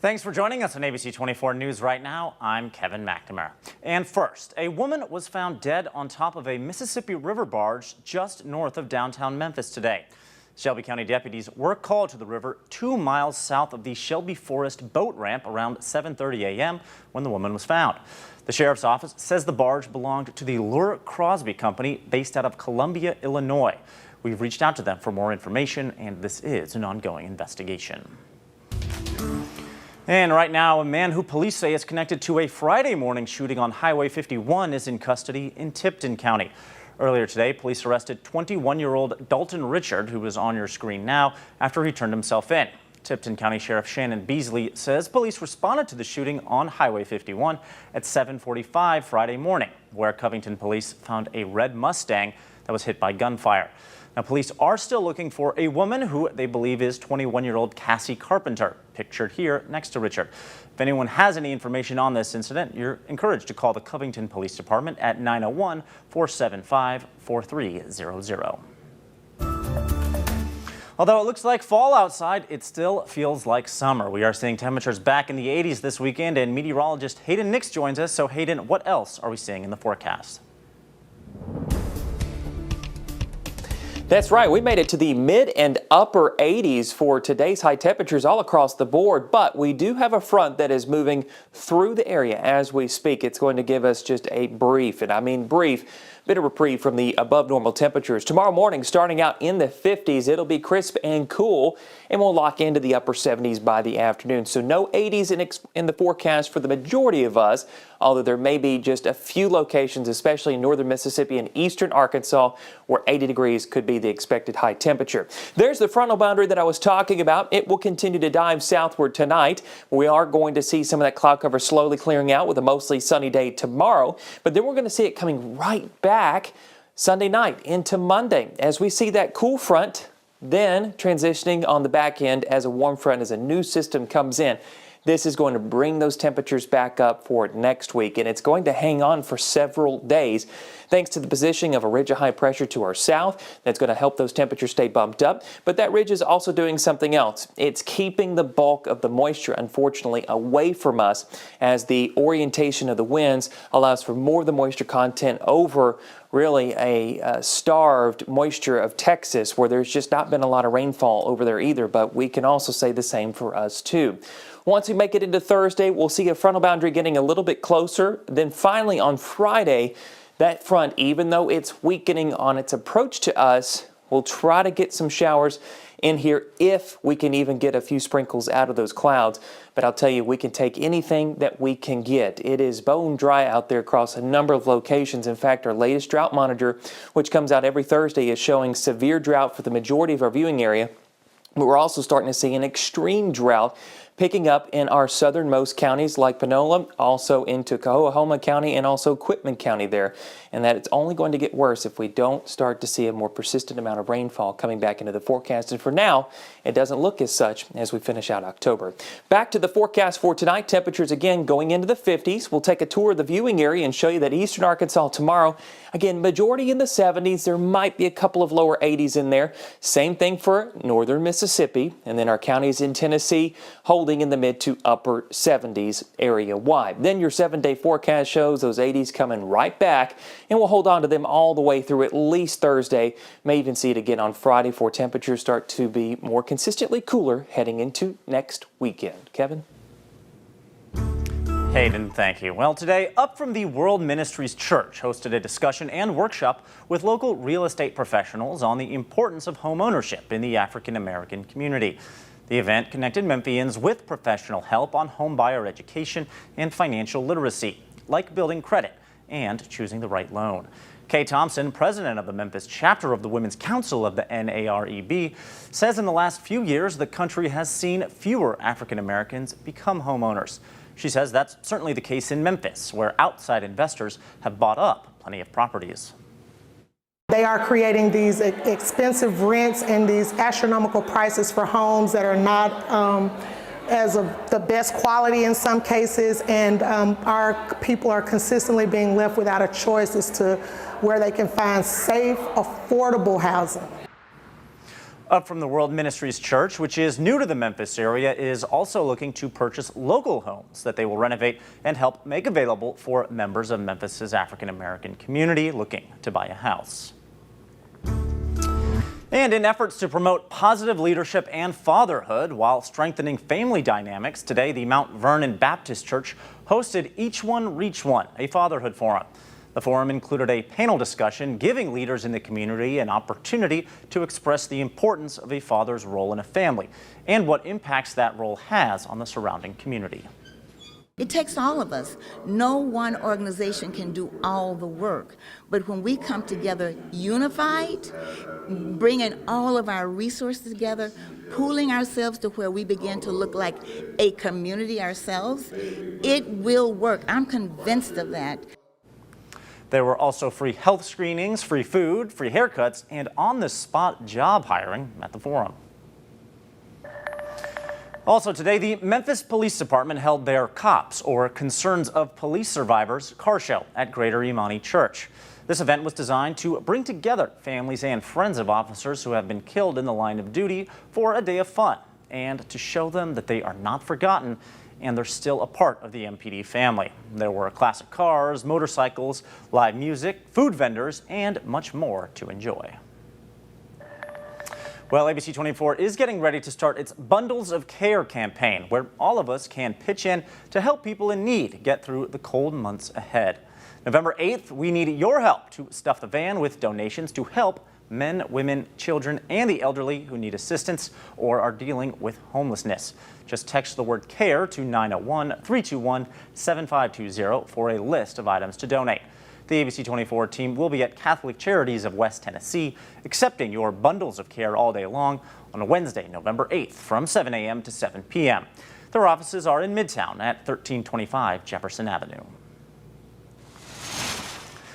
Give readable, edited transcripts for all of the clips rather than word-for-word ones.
Thanks for joining us on ABC24 News Right Now. I'm Kevin McNamara. And first, a woman was found dead on top of a Mississippi River barge just north of downtown Memphis today. Shelby County deputies were called to the river 2 miles south of the Shelby Forest boat ramp around 7:30 a.m. when the woman was found. The sheriff's office says the barge belonged to the Lure Crosby Company based out of Columbia, Illinois. We've reached out to them for more information, and this is an ongoing investigation. And right now, a man who police say is connected to a Friday morning shooting on Highway 51 is in custody in Tipton County. Earlier today, police arrested 21-year-old Dalton Richard, who is on your screen now, after he turned himself in. Tipton County Sheriff Shannon Beasley says police responded to the shooting on Highway 51 at 7:45 Friday morning, where Covington police found a red Mustang that was hit by gunfire. Now, police are still looking for a woman who they believe is 21-year-old Cassie Carpenter, pictured here next to Richard. If anyone has any information on this incident, you're encouraged to call the Covington Police Department at 901-475-4300. Although it looks like fall outside, it still feels like summer. We are seeing temperatures back in the 80s this weekend, and meteorologist Hayden Nix joins us. So Hayden, what else are we seeing in the forecast? That's right. We made it to the mid and upper 80s for today's high temperatures all across the board, but we do have a front that is moving through the area as we speak. It's going to give us just a brief, and I mean brief, bit of reprieve from the above normal temperatures. Tomorrow morning, starting out in the 50s, it'll be crisp and cool, and we'll lock into the upper 70s by the afternoon. So no 80s in the forecast for the majority of us, although there may be just a few locations, especially in northern Mississippi and eastern Arkansas, where 80 degrees could be the expected high temperature. There's the frontal boundary that I was talking about. It will continue to dive southward tonight. We are going to see some of that cloud cover slowly clearing out with a mostly sunny day tomorrow, but then we're going to see it coming right back Sunday night into Monday as we see that cool front then transitioning on the back end as a warm front as a new system comes in. This is going to bring those temperatures back up for next week, and it's going to hang on for several days thanks to the positioning of a ridge of high pressure to our south. That's going to help those temperatures stay bumped up, but that ridge is also doing something else. It's keeping the bulk of the moisture, unfortunately, away from us as the orientation of the winds allows for more of the moisture content over really a starved moisture of Texas, where there's just not been a lot of rainfall over there either, but we can also say the same for us too. Once we make it into Thursday, we'll see a frontal boundary getting a little bit closer. Then finally on Friday, that front, even though it's weakening on its approach to us, we'll try to get some showers in here if we can even get a few sprinkles out of those clouds. But I'll tell you, we can take anything that we can get. It is bone dry out there across a number of locations. In fact, our latest drought monitor, which comes out every Thursday, is showing severe drought for the majority of our viewing area. But we're also starting to see an extreme drought picking up in our southernmost counties like Panola, also into Coahoma County and also Quitman County there. And that it's only going to get worse if we don't start to see a more persistent amount of rainfall coming back into the forecast. And for now, it doesn't look as such as we finish out October. Back to the forecast for tonight, temperatures again going into the 50s. We'll take a tour of the viewing area and show you that eastern Arkansas tomorrow, again, majority in the 70s. There might be a couple of lower 80s in there. Same thing for northern Mississippi. And then our counties in Tennessee holding in the mid to upper 70s area wide. Then your 7-day forecast shows those 80s coming right back, and we'll hold on to them all the way through at least Thursday. May even see it again on Friday before temperatures start to be more consistently cooler heading into next weekend. Kevin? Hayden, thank you. Well, today, Up From the World Ministries Church hosted a discussion and workshop with local real estate professionals on the importance of home ownership in the African American community. The event connected Memphians with professional help on home buyer education and financial literacy, like building credit and choosing the right loan. Kay Thompson, president of the Memphis chapter of the Women's Council of the NAREB, says in the last few years the country has seen fewer African Americans become homeowners. She says that's certainly the case in Memphis, where outside investors have bought up plenty of properties. They are creating these expensive rents and these astronomical prices for homes that are not as of the best quality in some cases, and our people are consistently being left without a choice as to where they can find safe, affordable housing. Up from the World Ministries Church, which is new to the Memphis area, is also looking to purchase local homes that they will renovate and help make available for members of Memphis's African American community looking to buy a house. And in efforts to promote positive leadership and fatherhood while strengthening family dynamics, today the Mount Vernon Baptist Church hosted Each One Reach One, a fatherhood forum. The forum included a panel discussion giving leaders in the community an opportunity to express the importance of a father's role in a family and what impacts that role has on the surrounding community. It takes all of us. No one organization can do all the work. But when we come together unified, bringing all of our resources together, pooling ourselves to where we begin to look like a community ourselves, it will work. I'm convinced of that. There were also free health screenings, free food, free haircuts, and on-the-spot job hiring at the forum. Also today, the Memphis Police Department held their COPS, or Concerns of Police Survivors, car show at Greater Imani Church. This event was designed to bring together families and friends of officers who have been killed in the line of duty for a day of fun and to show them that they are not forgotten and they're still a part of the MPD family. There were classic cars, motorcycles, live music, food vendors, and much more to enjoy. Well, ABC24 is getting ready to start its Bundles of Care campaign, where all of us can pitch in to help people in need get through the cold months ahead. November 8th, we need your help to stuff the van with donations to help men, women, children, and the elderly who need assistance or are dealing with homelessness. Just text the word CARE to 901-321-7520 for a list of items to donate. The ABC24 team will be at Catholic Charities of West Tennessee, accepting your bundles of care all day long on a Wednesday, November 8th from 7 a.m. to 7 p.m. Their offices are in Midtown at 1325 Jefferson Avenue.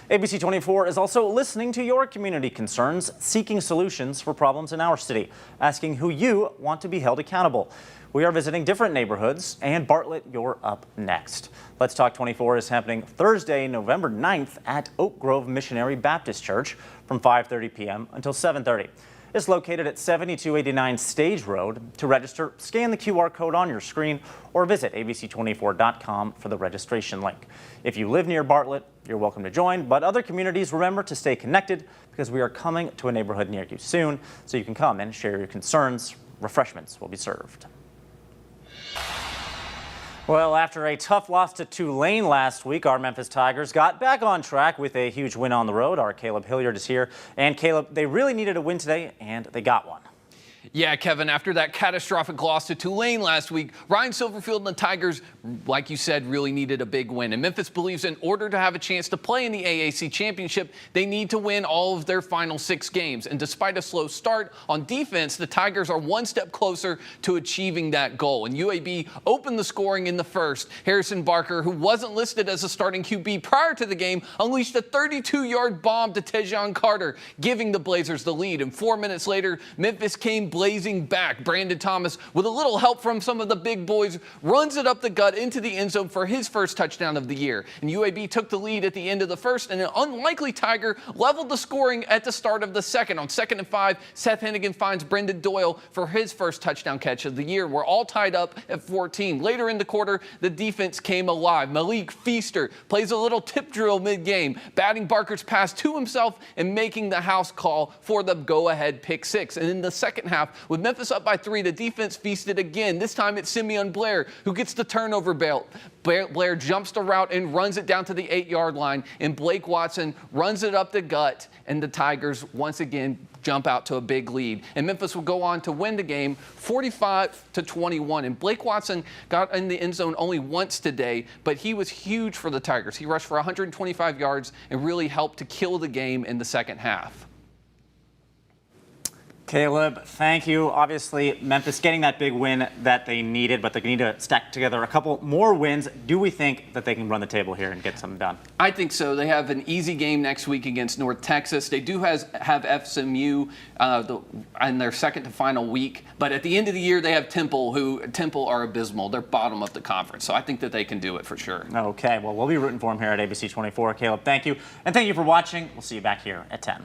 ABC24 is also listening to your community concerns, seeking solutions for problems in our city, asking who you want to be held accountable. We are visiting different neighborhoods, and Bartlett, you're up next. Let's Talk 24 is happening Thursday, November 9th at Oak Grove Missionary Baptist Church from 5:30 p.m. until 7:30. It's located at 7289 Stage Road. To register, scan the QR code on your screen or visit abc24.com for the registration link. If you live near Bartlett, you're welcome to join, but other communities, remember to stay connected because we are coming to a neighborhood near you soon, so you can come and share your concerns. Refreshments will be served. Well, after a tough loss to Tulane last week, our Memphis Tigers got back on track with a huge win on the road. Our Caleb Hilliard is here. And Caleb, they really needed a win today, and they got one. Yeah, Kevin, after that catastrophic loss to Tulane last week, Ryan Silverfield and the Tigers, like you said, really needed a big win. And Memphis believes in order to have a chance to play in the AAC championship, they need to win all of their final 6 games. And despite a slow start on defense, the Tigers are one step closer to achieving that goal. And UAB opened the scoring in the first. Harrison Barker, who wasn't listed as a starting QB prior to the game, unleashed a 32-yard bomb to Tejon Carter, giving the Blazers the lead. And 4 minutes later, Memphis came blazing back. Brandon Thomas, with a little help from some of the big boys, runs it up the gut into the end zone for his first touchdown of the year. And UAB took the lead at the end of the first, and an unlikely Tiger leveled the scoring at the start of the second. On 2nd and 5, Seth Hennigan finds Brendan Doyle for his first touchdown catch of the year. We're all tied up at 14. Later in the quarter, the defense came alive. Malik Feaster plays a little tip drill mid-game, batting Barker's pass to himself and making the house call for the go-ahead pick 6. And in the second half, with Memphis up by 3, the defense feasted again. This time it's Simeon Blair who gets the turnover belt. Blair jumps the route and runs it down to the 8-yard line, and Blake Watson runs it up the gut, and the Tigers once again jump out to a big lead. And Memphis will go on to win the game 45-21. And Blake Watson got in the end zone only once today, but he was huge for the Tigers. He rushed for 125 yards and really helped to kill the game in the second half. Caleb, thank you. Obviously, Memphis getting that big win that they needed, but they need to stack together a couple more wins. Do we think that they can run the table here and get something done? I think so. They have an easy game next week against North Texas. They do have FSMU in their second to final week, but at the end of the year, they have Temple, who Temple are abysmal. They're bottom of the conference, so I think that they can do it for sure. Okay, well, we'll be rooting for them here at ABC24. Caleb, thank you. And thank you for watching. We'll see you back here at 10.